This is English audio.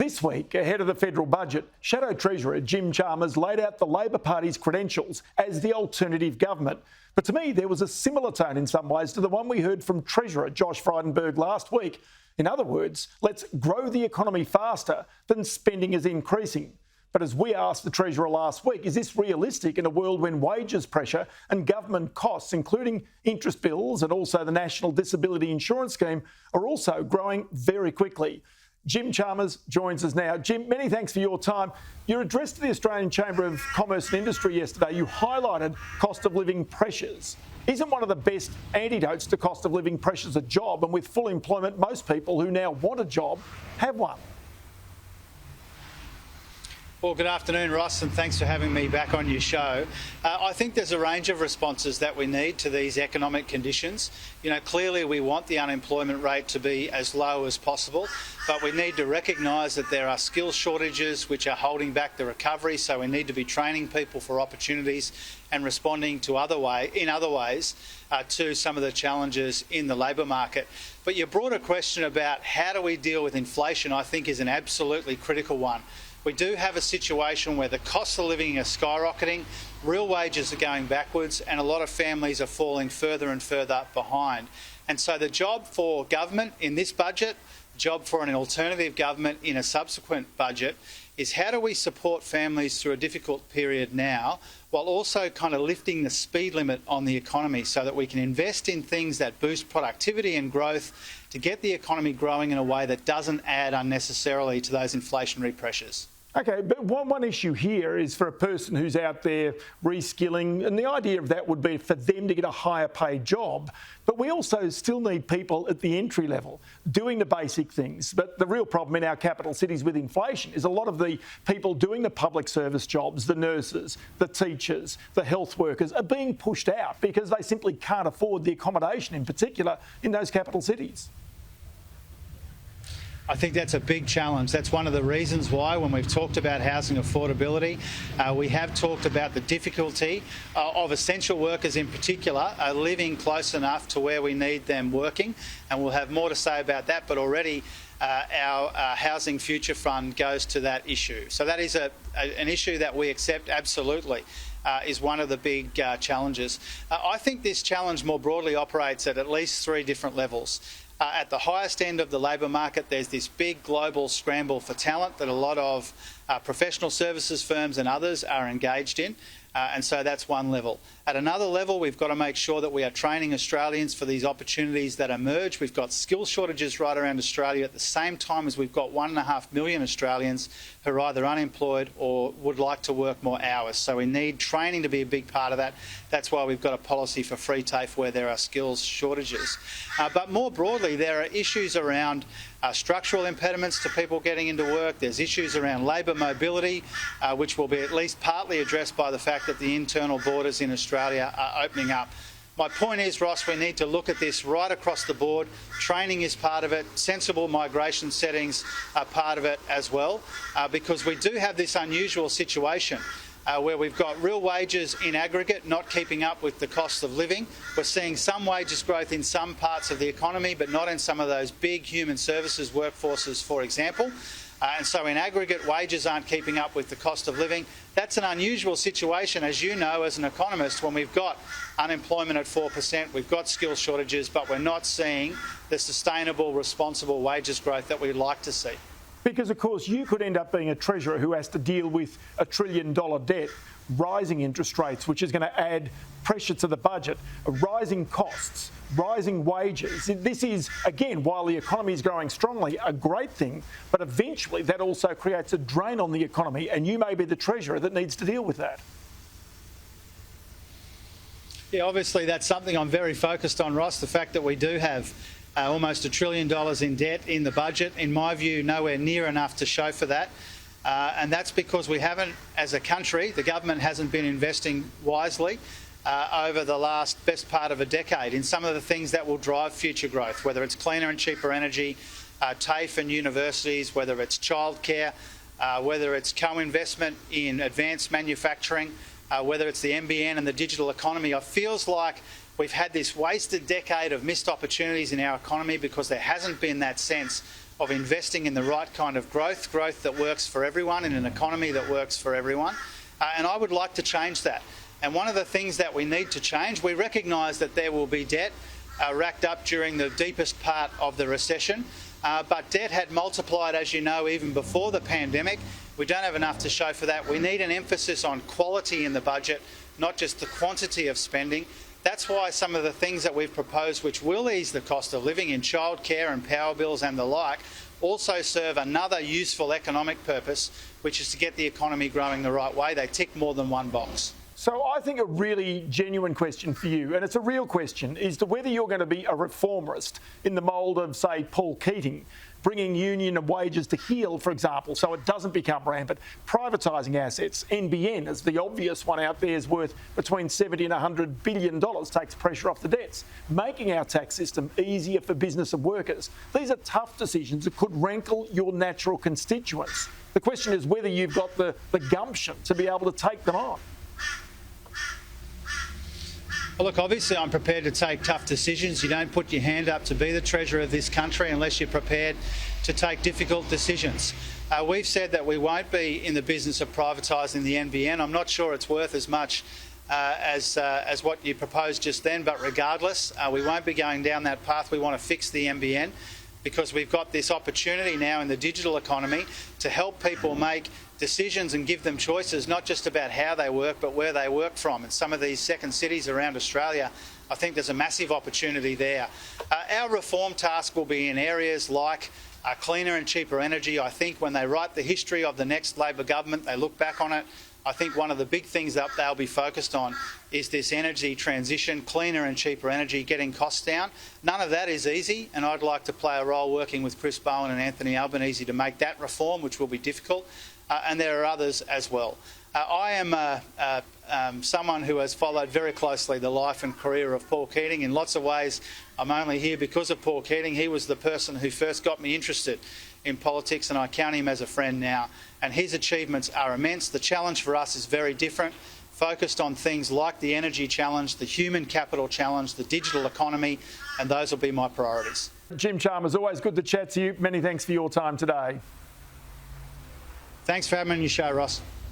This week, ahead of the federal budget, Shadow Treasurer Jim Chalmers laid out the Labor Party's credentials as the alternative government. But to me, there was a similar tone in some ways to the one we heard from Treasurer Josh Frydenberg last week. In other words, let's grow the economy faster than spending is increasing. But as we asked the Treasurer last week, is this realistic in a world when wages pressure and government costs, including interest bills and also the National Disability Insurance Scheme, are also growing very quickly? Jim Chalmers joins us now. Jim, many thanks for your time. Your address to the Australian Chamber of Commerce and Industry yesterday, you highlighted cost of living pressures. Isn't one of the best antidotes to cost of living pressures a job? And with full employment, most people who now want a job have one. Well, good afternoon, Ross, and thanks for having me back on your show. I think there's a range of responses that we need to these economic conditions. Clearly we want the unemployment rate to be as low as possible, but we need to recognise that there are skill shortages which are holding back the recovery, so we need to be training people for opportunities and responding to other ways to some of the challenges in the labour market. But your broader question about how do we deal with inflation, I think, is an absolutely critical one. We do have a situation where the cost of living are skyrocketing, real wages are going backwards, and a lot of families are falling further and further behind. And so the job for government in this budget, job for an alternative government in a subsequent budget, is how do we support families through a difficult period now, while also kind of lifting the speed limit on the economy so that we can invest in things that boost productivity and growth to get the economy growing in a way that doesn't add unnecessarily to those inflationary pressures. OK, but one issue here is for a person who's out there reskilling, and the idea of that would be for them to get a higher paid job. But we also still need people at the entry level doing the basic things. But the real problem in our capital cities with inflation is a lot of the people doing the public service jobs, the nurses, the teachers, the health workers, are being pushed out because they simply can't afford the accommodation, in particular in those capital cities. I think that's a big challenge. That's one of the reasons why, when we've talked about housing affordability, we have talked about the difficulty of essential workers in particular living close enough to where we need them working. And we'll have more to say about that, but already our Housing Future Fund goes to that issue. So that is an issue that we accept absolutely. Is one of the big challenges. I think this challenge more broadly operates at least three different levels. At the highest end of the labour market, there's this big global scramble for talent that a lot of professional services firms and others are engaged in. And so that's one level. At another level, we've got to make sure that we are training Australians for these opportunities that emerge. We've got skill shortages right around Australia at the same time as we've got 1.5 million Australians who are either unemployed or would like to work more hours. So we need training to be a big part of that. That's why we've got a policy for free TAFE where there are skills shortages. But more broadly, there are issues around structural impediments to people getting into work. There's issues around labour mobility, which will be at least partly addressed by the fact that the internal borders in Australia are opening up. My point is, Ross, we need to look at this right across the board. Training is part of it. Sensible migration settings are part of it as well, because we do have this unusual situation where we've got real wages in aggregate not keeping up with the cost of living. We're seeing some wages growth in some parts of the economy, but not in some of those big human services workforces, for example. And so in aggregate, wages aren't keeping up with the cost of living. That's an unusual situation, as you know, as an economist, when we've got unemployment at 4%, we've got skill shortages, but we're not seeing the sustainable, responsible wages growth that we'd like to see. Because, of course, you could end up being a treasurer who has to deal with $1 trillion debt, rising interest rates, which is going to add pressure to the budget, rising costs, rising wages. This is, again, while the economy is growing strongly, a great thing, but eventually that also creates a drain on the economy, and you may be the treasurer that needs to deal with that. Yeah, obviously that's something I'm very focused on, Ross, the fact that we do have almost $1 trillion in debt in the budget. In my view, nowhere near enough to show for that. And that's because we haven't, as a country, the government hasn't been investing wisely over the last best part of a decade in some of the things that will drive future growth, whether it's cleaner and cheaper energy, TAFE and universities, whether it's childcare, whether it's co-investment in advanced manufacturing, whether it's the NBN and the digital economy. It feels like we've had this wasted decade of missed opportunities in our economy because there hasn't been that sense of investing in the right kind of growth that works for everyone, in an economy that works for everyone. And I would like to change that. And one of the things that we need to change, we recognise that there will be debt racked up during the deepest part of the recession, but debt had multiplied, as you know, even before the pandemic. We don't have enough to show for that. We need an emphasis on quality in the budget, not just the quantity of spending. That's why some of the things that we've proposed, which will ease the cost of living in childcare and power bills and the like, also serve another useful economic purpose, which is to get the economy growing the right way. They tick more than one box. So I think a really genuine question for you, and it's a real question, is to whether you're going to be a reformist in the mould of, say, Paul Keating, bringing union and wages to heel, for example, so it doesn't become rampant, privatising assets. NBN, as the obvious one out there, is worth between $70 and $100 billion, takes pressure off the debts, making our tax system easier for business and workers. These are tough decisions that could rankle your natural constituents. The question is whether you've got the gumption to be able to take them on. Well, look, obviously I'm prepared to take tough decisions. You don't put your hand up to be the Treasurer of this country unless you're prepared to take difficult decisions. We've said that we won't be in the business of privatising the NBN. I'm not sure it's worth as much as what you proposed just then, but regardless, we won't be going down that path. We want to fix the NBN because we've got this opportunity now in the digital economy to help people make decisions and give them choices, not just about how they work, but where they work from. In some of these second cities around Australia, I think there's a massive opportunity there. Our reform task will be in areas like cleaner and cheaper energy. I think when they write the history of the next Labor government, they look back on it. I think one of the big things that they'll be focused on is this energy transition, cleaner and cheaper energy, getting costs down. None of that is easy, and I'd like to play a role working with Chris Bowen and Anthony Albanese to make that reform, which will be difficult. And there are others as well. I am someone who has followed very closely the life and career of Paul Keating. In lots of ways, I'm only here because of Paul Keating. He was the person who first got me interested in politics, and I count him as a friend now. And his achievements are immense. The challenge for us is very different, focused on things like the energy challenge, the human capital challenge, the digital economy, and those will be my priorities. Jim Chalmers, always good to chat to you. Many thanks for your time today. Thanks for having me on your show, Ross.